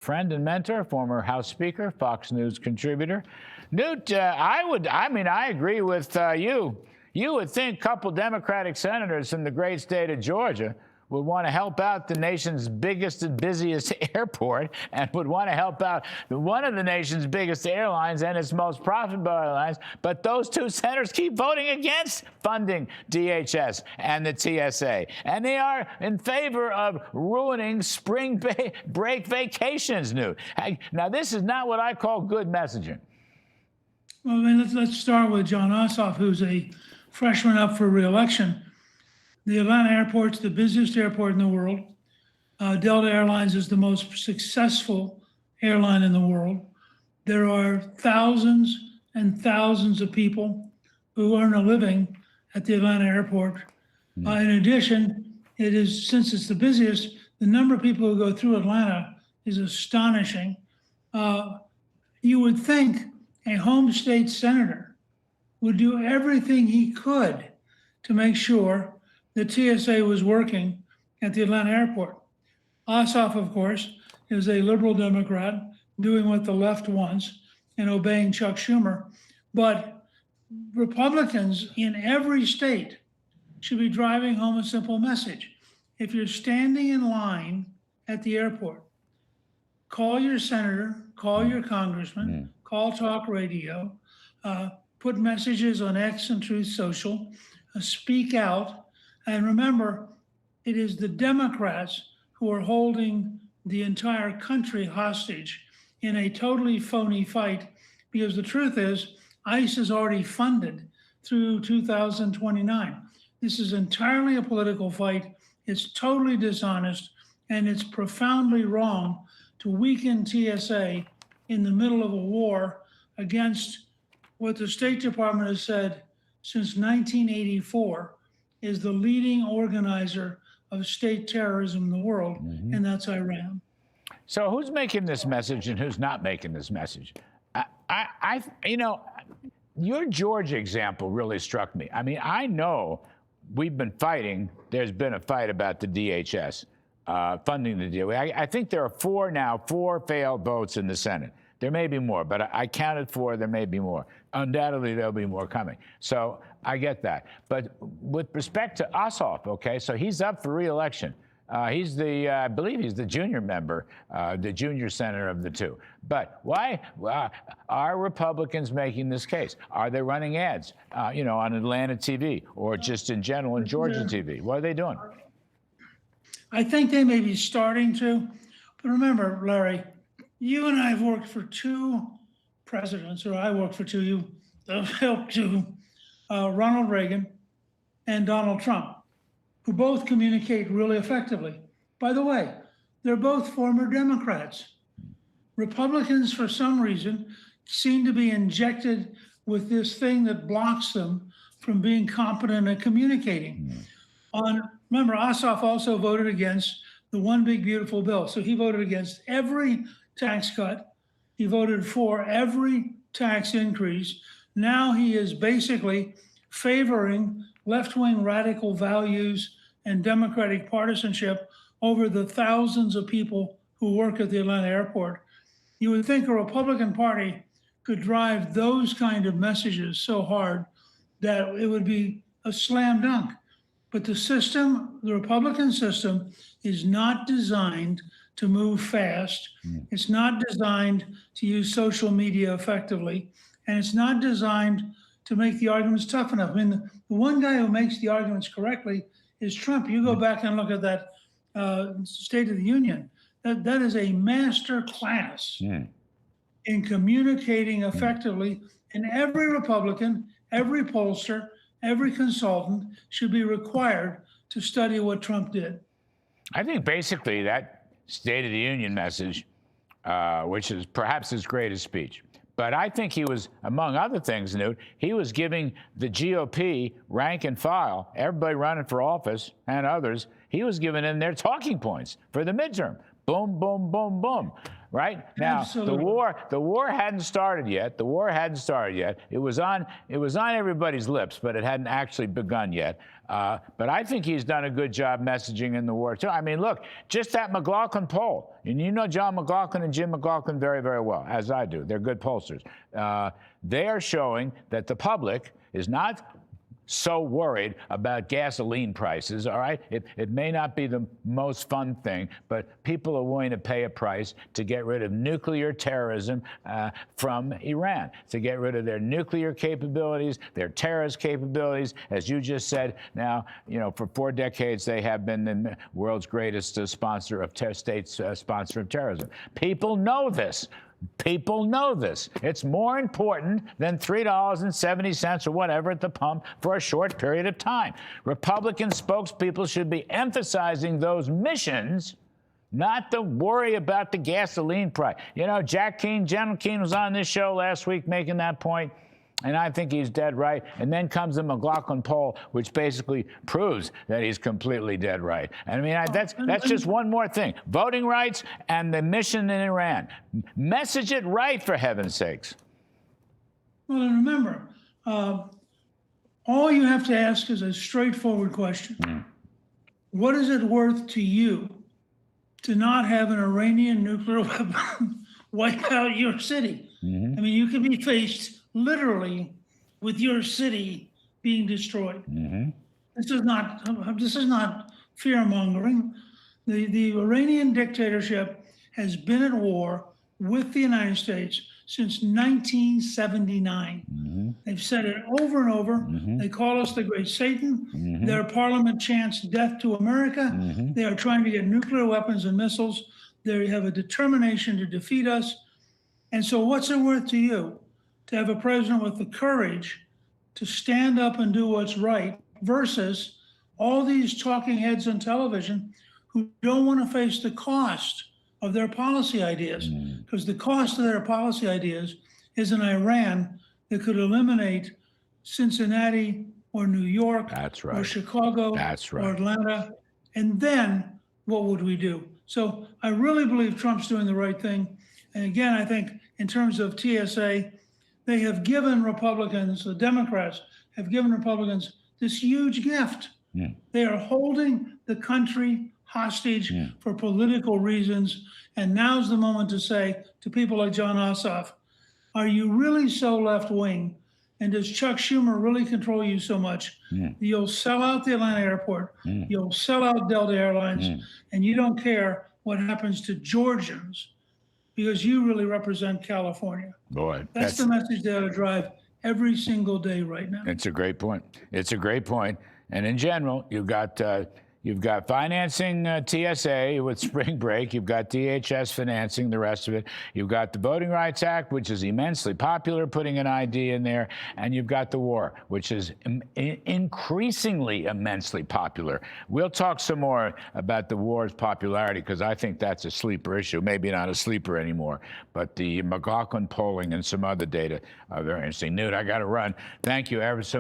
Friend and mentor, former House Speaker, Fox News contributor. Newt, I agree with you. You would think a couple Democratic senators from the great state of Georgia would want to help out the nation's biggest and busiest airport, and would want to help out one of the nation's biggest airlines and its most profitable airlines. But those two senators keep voting against funding DHS and the TSA. And they are in favor of ruining spring break vacations, Newt. Now, this is not what I call good messaging. Well, I mean, let's start with Jon Ossoff, who's a freshman up for re-election. The Atlanta airport's the busiest airport in the world. Delta Airlines is the most successful airline in the world. There are thousands and thousands of people who earn a living at the Atlanta airport. In addition, since it's the busiest, the number of people who go through Atlanta is astonishing. You would think a home state senator would do everything he could to make sure the TSA was working at the Atlanta airport. Ossoff, of course, is a liberal Democrat doing what the left wants and obeying Chuck Schumer. But Republicans in every state should be driving home a simple message. If you're standing in line at the airport, call your senator, call your congressman, call talk radio, put messages on X and Truth Social, speak out. And remember, it is the Democrats who are holding the entire country hostage in a totally phony fight, because the truth is, ICE is already funded through 2029. This is entirely a political fight. It's totally dishonest, and it's profoundly wrong to weaken TSA in the middle of a war against what the State Department has said since 1984 is the leading organizer of state terrorism in the world, and that's Iran. So who's making this message and who's not making this message? Your Georgia example really struck me. I mean, I know we've been fighting. There's been a fight about the DHS funding the deal. I think there are four failed votes in the Senate. There may be more, but I counted 4. There may be more. Undoubtedly, there'll be more coming. So I get that. But with respect to Ossoff, okay, so he's up for re-election. He's I believe he's the junior member, the junior senator of the two. But why are Republicans making this case? Are they running ads, on Atlanta TV or just in general in Georgia TV? What are they doing? I think they may be starting to. But remember, Larry, you and I have worked for 2 presidents, or I worked for 2. You helped to Ronald Reagan and Donald Trump, who both communicate really effectively. By the way, they're both former Democrats. Republicans, for some reason, seem to be injected with this thing that blocks them from being competent at communicating. Remember, Ossoff also voted against the One Big Beautiful Bill. So he voted against every tax cut. He voted for every tax increase. Now he is basically favoring left-wing radical values and Democratic partisanship over the thousands of people who work at the Atlanta airport. You would think a Republican Party could drive those kind of messages so hard that it would be a slam dunk. But the Republican system is not designed to move fast. It's not designed to use social media effectively. And it's not designed to make the arguments tough enough. I mean, the one guy who makes the arguments correctly is Trump. You go back and look at that State of the Union. That is a master class in communicating effectively. And every Republican, every pollster, every consultant should be required to study what Trump did. I think basically that State of the Union message, which is perhaps his greatest speech, but I think he was, among other things, Newt, he was giving the GOP rank and file, everybody running for office and others, he was giving them their talking points for the midterm. Boom, boom, boom, boom. right? Now, Absolutely. the war hadn't started yet. The war hadn't started yet. It was on everybody's lips, but it hadn't actually begun yet. But I think he's done a good job messaging in the war, too. I mean, look, just that McLaughlin poll, and you know John McLaughlin and Jim McLaughlin very, very well, as I do. They're good pollsters. They are showing that the public is not so worried about gasoline prices, all right? It may not be the most fun thing, but people are willing to pay a price to get rid of nuclear terrorism from Iran, to get rid of their nuclear capabilities, their terrorist capabilities. As you just said, now, you know, for 4 decades, they have been the world's greatest sponsor of sponsor of terrorism. People know this. People know this. It's more important than $3.70 or whatever at the pump for a short period of time. Republican spokespeople should be emphasizing those missions, not the worry about the gasoline price. You know, General Keane was on this show last week making that point, and I think he's dead right. And then comes the McLaughlin poll, which basically proves that he's completely dead right. And I mean, that's just one more thing. Voting rights and the mission in Iran. Message it right, for heaven's sakes. Well, and remember, all you have to ask is a straightforward question. What is it worth to you to not have an Iranian nuclear weapon wipe out your city? I mean, you could be faced literally with your city being destroyed. This is not fear-mongering. The Iranian dictatorship has been at war with the United States since 1979. They've said it over and over. They call us the Great Satan. Their parliament chants death to America. They are trying to get nuclear weapons and missiles. They have a determination to defeat us. And so what's it worth to you to have a president with the courage to stand up and do what's right versus all these talking heads on television who don't want to face the cost of their policy ideas? Because the cost of their policy ideas is an Iran that could eliminate Cincinnati or New York or Chicago or Atlanta. And then what would we do? So I really believe Trump's doing the right thing. And again, I think in terms of TSA, they have given Republicans, the Democrats have given Republicans this huge gift. They are holding the country hostage for political reasons. And now's the moment to say to people like John Ossoff, are you really so left-wing? And does Chuck Schumer really control you so much? You'll sell out the Atlanta airport, you'll sell out Delta Airlines, and you don't care what happens to Georgians because you really represent California. Boy, that's the message they ought to drive every single day right now. It's a great point. It's a great point. And in general, you've got financing TSA with spring break. You've got DHS financing the rest of it. You've got the Voting Rights Act, which is immensely popular, putting an ID in there. And you've got the war, which is increasingly immensely popular. We'll talk some more about the war's popularity because I think that's a sleeper issue. Maybe not a sleeper anymore, but the McLaughlin polling and some other data are very interesting. Newt, I got to run. Thank you ever so much.